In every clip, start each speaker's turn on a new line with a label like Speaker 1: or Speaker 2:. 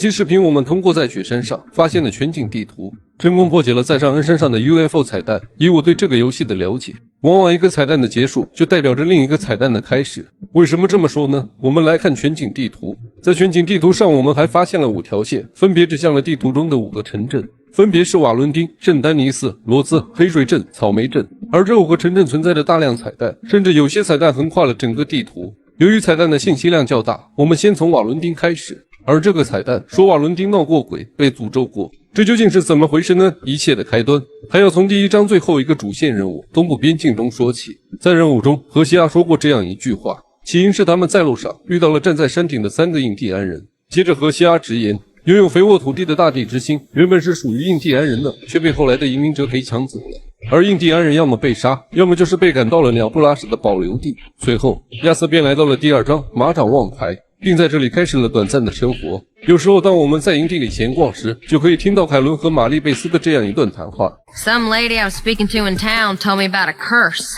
Speaker 1: 期视频我们通过在雪山上发现的全景地图，成功破解了在上恩山上的 UFO 彩蛋。以我对这个游戏的了解，往往一个彩蛋的结束就代表着另一个彩蛋的开始。为什么这么说呢？我们来看全景地图，在全景地图上我们还发现了5条线，分别指向了地图中的5个城镇，分别是瓦伦丁、圣丹尼斯、罗兹、黑水镇、草莓镇。而这5个城镇存在着大量彩蛋，甚至有些彩蛋横跨了整个地图。由于彩蛋的信息量较大，我们先从瓦伦丁开始。而这个彩蛋说瓦伦丁闹过鬼，被诅咒过，这究竟是怎么回事呢？一切的开端还要从第1章最后一个主线任务东部边境中说起。在任务中，荷西亚说过这样一句话，起因是他们在路上遇到了站在山顶的3个印第安人。接着荷西亚直言，拥有肥沃土地的大地之心原本是属于印第安人的，却被后来的移民者给抢走了。而印第安人要么被杀，要么就是被赶到了鸟布拉什的保留地。随后亚瑟便来到了第2章马掌望台，并在这里开始了短暂的生活。有时候当我们在营地里闲逛时，就可以听到凯伦和玛丽贝斯的这样一段谈话。
Speaker 2: Some lady I was speaking to in town told me about a curse.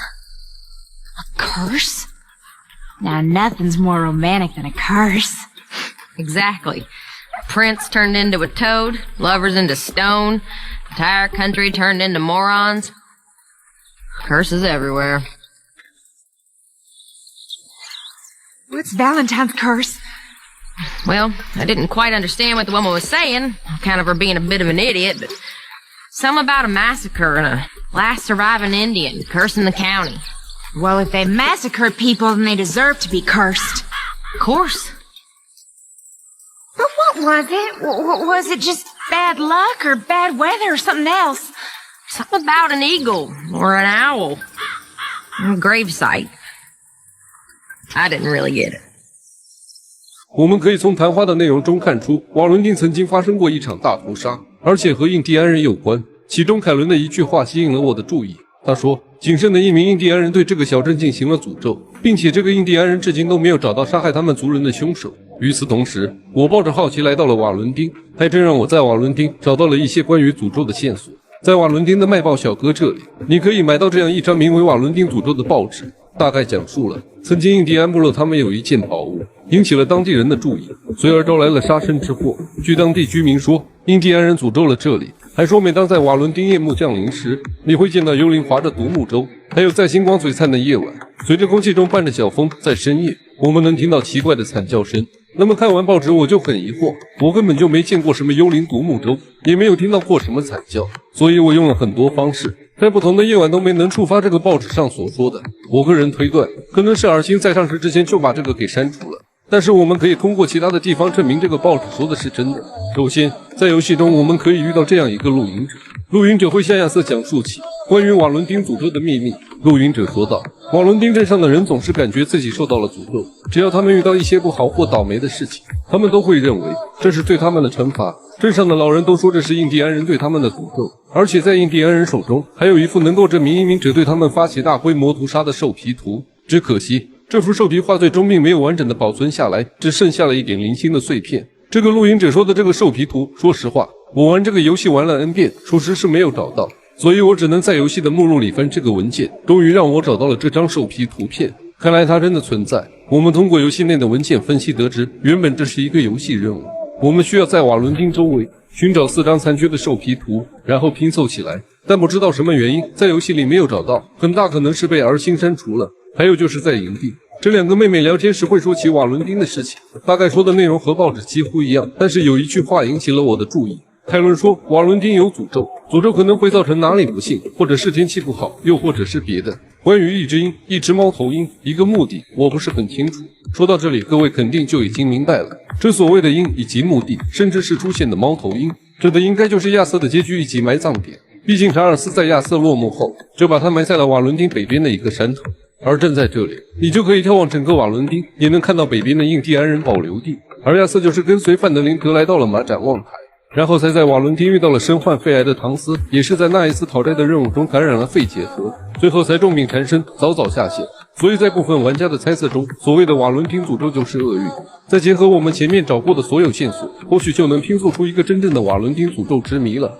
Speaker 3: A curse? Now nothing's more romantic than a curse.
Speaker 2: Exactly. Prince turned into a toad, lovers into stone, entire country turned into morons. Curses everywhere.
Speaker 3: What's Valentine's curse?
Speaker 2: Well, I didn't quite understand what the woman was saying, kind of her being a bit of an idiot, but something about a massacre and a last surviving Indian cursing the county.
Speaker 3: Well, if they massacred people, then they deserve to be cursed.
Speaker 2: Of course.
Speaker 3: But what was it? Was it just bad luck or bad weather or something else?
Speaker 2: Something about an eagle or an owl. A gravesite. I didn't really get it.
Speaker 1: 我们可以从谈话的内容中看出，瓦伦丁曾经发生过一场大屠杀，而且和印第安人有关。其中凯伦的一句话吸引了我的注意，他说仅剩的1名印第安人对这个小镇进行了诅咒，并且这个印第安人至今都没有找到杀害他们族人的凶手。与此同时，我抱着好奇来到了瓦伦丁，还真让我在瓦伦丁找到了一些关于诅咒的线索。在瓦伦丁的卖报小哥这里，你可以买到这样一张名为《瓦伦丁诅咒》的报纸，大概讲述了曾经印第安部落他们有一件宝物，引起了当地人的注意，随而招来了杀身之祸。据当地居民说，印第安人诅咒了这里，还说每当在瓦伦丁夜幕降临时，你会见到幽灵划着独木舟。还有在星光璀璨的夜晚，随着空气中伴着小风，在深夜我们能听到奇怪的惨叫声。那么看完报纸我就很疑惑，我根本就没见过什么幽灵独木舟，也没有听到过什么惨叫，所以我用了很多方式，在不同的夜晚都没能触发这个报纸上所说的。我个人推断，可能是尔星在上市之前就把这个给删除了，但是我们可以通过其他的地方证明这个报纸说的是真的。首先，在游戏中我们可以遇到这样一个录音者，录音者会向亚瑟讲述起关于瓦伦丁诅咒的秘密。录音者说道，瓦伦丁镇上的人总是感觉自己受到了诅咒，只要他们遇到一些不好或倒霉的事情，他们都会认为这是对他们的惩罚。镇上的老人都说这是印第安人对他们的诅咒，而且在印第安人手中还有一幅能够证明移民者对他们发起大规模屠杀的兽皮图。只可惜这幅兽皮画最终并没有完整的保存下来，只剩下了一点零星的碎片。这个录音者说的这个兽皮图，说实话，我玩这个游戏玩了 N 遍，属实是没有找到，所以我只能在游戏的目录里翻这个文件，终于让我找到了这张兽皮图片。看来它真的存在。我们通过游戏内的文件分析得知，原本这是一个游戏任务，我们需要在瓦伦丁周围寻找4张残缺的兽皮图，然后拼凑起来。但不知道什么原因，在游戏里没有找到，很大可能是被儿星删除了。还有就是在营地，这2个妹妹聊天时会说起瓦伦丁的事情，大概说的内容和报纸几乎一样，但是有一句话引起了我的注意。凯伦说瓦伦丁有诅咒，诅咒可能会造成哪里不幸，或者是天气不好，又或者是别的。关于一只鹰、一只猫头鹰、一个目的，我不是很清楚。说到这里，各位肯定就已经明白了，这所谓的鹰以及目的，甚至是出现的猫头鹰，指的应该就是亚瑟的结局以及埋葬点。毕竟查尔斯在亚瑟落幕后，就把他埋在了瓦伦丁北边的一个山头。而正在这里，你就可以眺望整个瓦伦丁，也能看到北边的印第安人保留地。而亚瑟就是跟随范德林德来到了马展望台，然后才在瓦伦丁遇到了身患肺癌的唐斯，也是在那一次讨债的任务中感染了肺结核，最后才重病缠身，早早下线。所以在部分玩家的猜测中，所谓的瓦伦丁诅咒就是厄运。再结合我们前面找过的所有线索，或许就能拼凑出一个真正的瓦伦丁诅咒之谜了。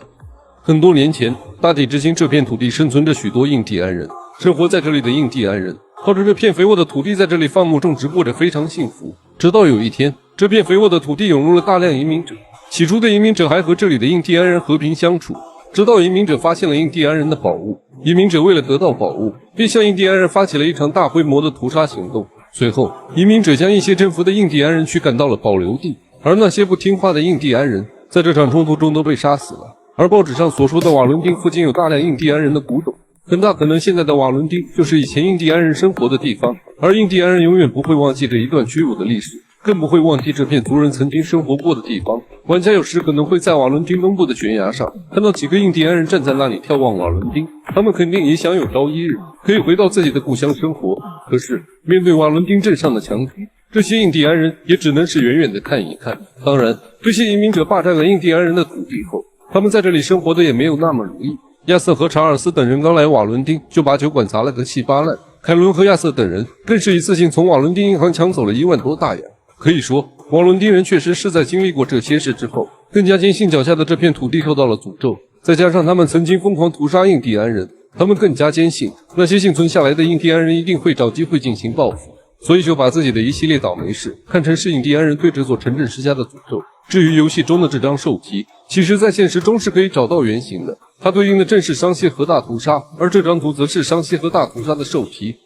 Speaker 1: 很多年前，大地之心这片土地生存着许多印第安人，生活在这里的印第安人靠着这片肥沃的土地在这里放牧种植，过着非常幸福。直到有一天，这片肥沃的土地涌入了大量移民者，起初的移民者还和这里的印第安人和平相处，直到移民者发现了印第安人的宝物。移民者为了得到宝物，便向印第安人发起了一场大规模的屠杀行动。随后，移民者将一些征服的印第安人驱赶到了保留地，而那些不听话的印第安人在这场冲突中都被杀死了。而报纸上所说的瓦伦丁附近有大量印第安人的古董，很大可能现在的瓦伦丁就是以前印第安人生活的地方，而印第安人永远不会忘记这一段屈辱的历史，更不会忘记这片族人曾经生活过的地方。玩家有时可能会在瓦伦丁东部的悬崖上看到几个印第安人站在那里眺望瓦伦丁，他们肯定也想有朝一日可以回到自己的故乡生活。可是面对瓦伦丁镇上的强敌，这些印第安人也只能是远远的看一看。当然，这些移民者霸占了印第安人的土地后，他们在这里生活的也没有那么如意。亚瑟和查尔斯等人刚来瓦伦丁，就把酒馆砸了个稀巴烂。凯伦和亚瑟等人更是一次性从瓦伦丁银行抢走了1万多大洋。可以说，瓦伦丁人确实是在经历过这些事之后，更加坚信脚下的这片土地受到了诅咒。再加上他们曾经疯狂屠杀印第安人，他们更加坚信那些幸存下来的印第安人一定会找机会进行报复，所以就把自己的一系列倒霉事看成是印第安人对这座城镇施加的诅咒。至于游戏中的这张兽皮，其实在现实中是可以找到原型的，它对应的正是商蝎和大屠杀，而这张图则是商蝎和大屠杀的兽皮。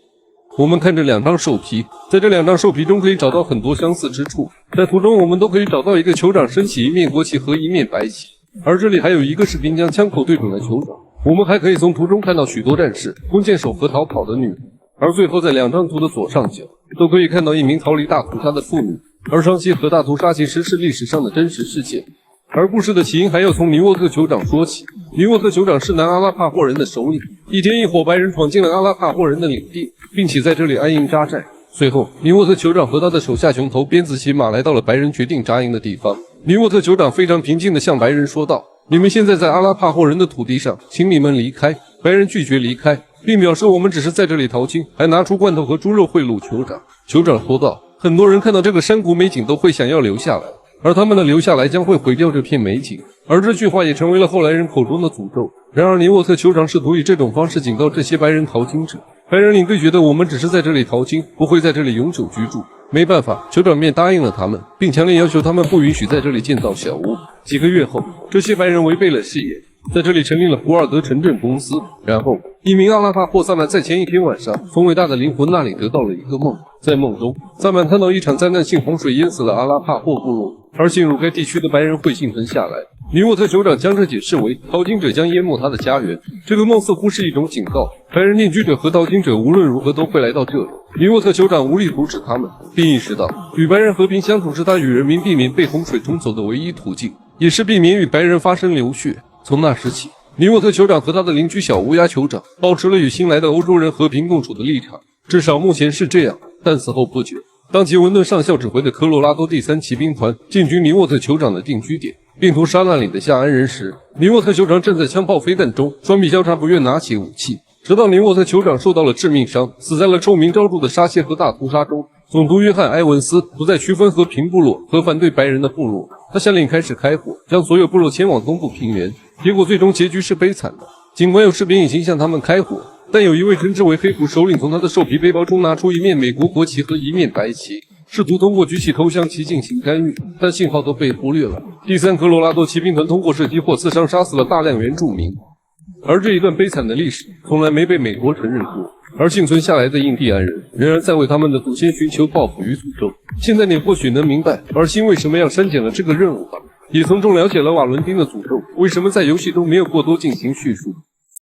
Speaker 1: 我们看这2张兽皮，在这2张兽皮中可以找到很多相似之处。在图中我们都可以找到一个酋长升起一面国旗和一面白旗，而这里还有一个士兵将枪口对准了酋长。我们还可以从图中看到许多战士、弓箭手和逃跑的女人，而最后在2张图的左上角都可以看到一名逃离大屠杀的妇女。而商蝎和大屠杀其实是历史上的真实事件，而故事的起因还要从尼沃特酋长说起。尼沃特酋长是南阿拉帕霍人的首领，一天一伙白人闯进了阿拉帕霍人的领地，并且在这里安营扎寨。随后，尼沃特酋长和他的手下熊头鞭子骑马来到了白人决定扎营的地方。尼沃特酋长非常平静地向白人说道：“你们现在在阿拉帕霍人的土地上，请你们离开。”白人拒绝离开，并表示我们只是在这里淘金，还拿出罐头和猪肉贿赂酋长。酋长说道：“很多人看到这个山谷美景都会想要留下来，而他们的留下来将会毁掉这片美景。”而这句话也成为了后来人口中的诅咒。然而尼沃特酋长试图以这种方式警告这些白人淘金者。白人领队觉得我们只是在这里淘金，不会在这里永久居住。没办法，酋长便答应了他们，并强烈要求他们不允许在这里建造小屋。几个月后，这些白人违背了誓言，在这里成立了福尔德城镇公司。然后，一名阿拉帕霍萨满在前一天晚上从伟大的灵魂那里得到了一个梦。在梦中，萨满看到一场灾难性洪水淹死了阿拉帕霍部落，而进入该地区的白人会幸存下来。尼沃特酋长将这解释为淘金者将淹没他的家园。这个梦似乎是一种警告，白人定居者和淘金者无论如何都会来到这里。尼沃特酋长无力阻止他们，并意识到与白人和平相处是他与人民避免被洪水冲走的唯一途径，也是避免与白人发生流血。从那时起，尼沃特酋长和他的邻居小乌鸦酋长保持了与新来的欧洲人和平共处的立场，至少目前是这样。但此后不久，当吉文顿上校指挥的科罗拉多第3骑兵团进军尼沃特酋长的定居点，并屠杀那里的夏安人时，尼沃特酋长正在枪炮飞弹中双臂交叉，不愿拿起武器，直到尼沃特酋长受到了致命伤，死在了臭名昭著的沙蝎和大屠杀中。总督约翰·埃文斯不再区分和平部落和反对白人的部落，他下令开始开火，将所有部落迁往东部平原。结果最终结局是悲惨的，尽管有士兵已经向他们开火，但有一位称之为黑虎首领从他的兽皮背包中拿出一面美国国旗和一面白旗，试图通过举起投降旗进行干预，但信号都被忽略了。第3科罗拉多骑兵团通过射击或刺伤杀死了大量原住民，而这一段悲惨的历史从来没被美国承认过。而幸存下来的印第安人仍然在为他们的祖先寻求报复与诅咒。现在你或许能明白而新为什么要删减了这个任务吧，也从中了解了瓦伦丁的诅咒为什么在游戏中没有过多进行叙述。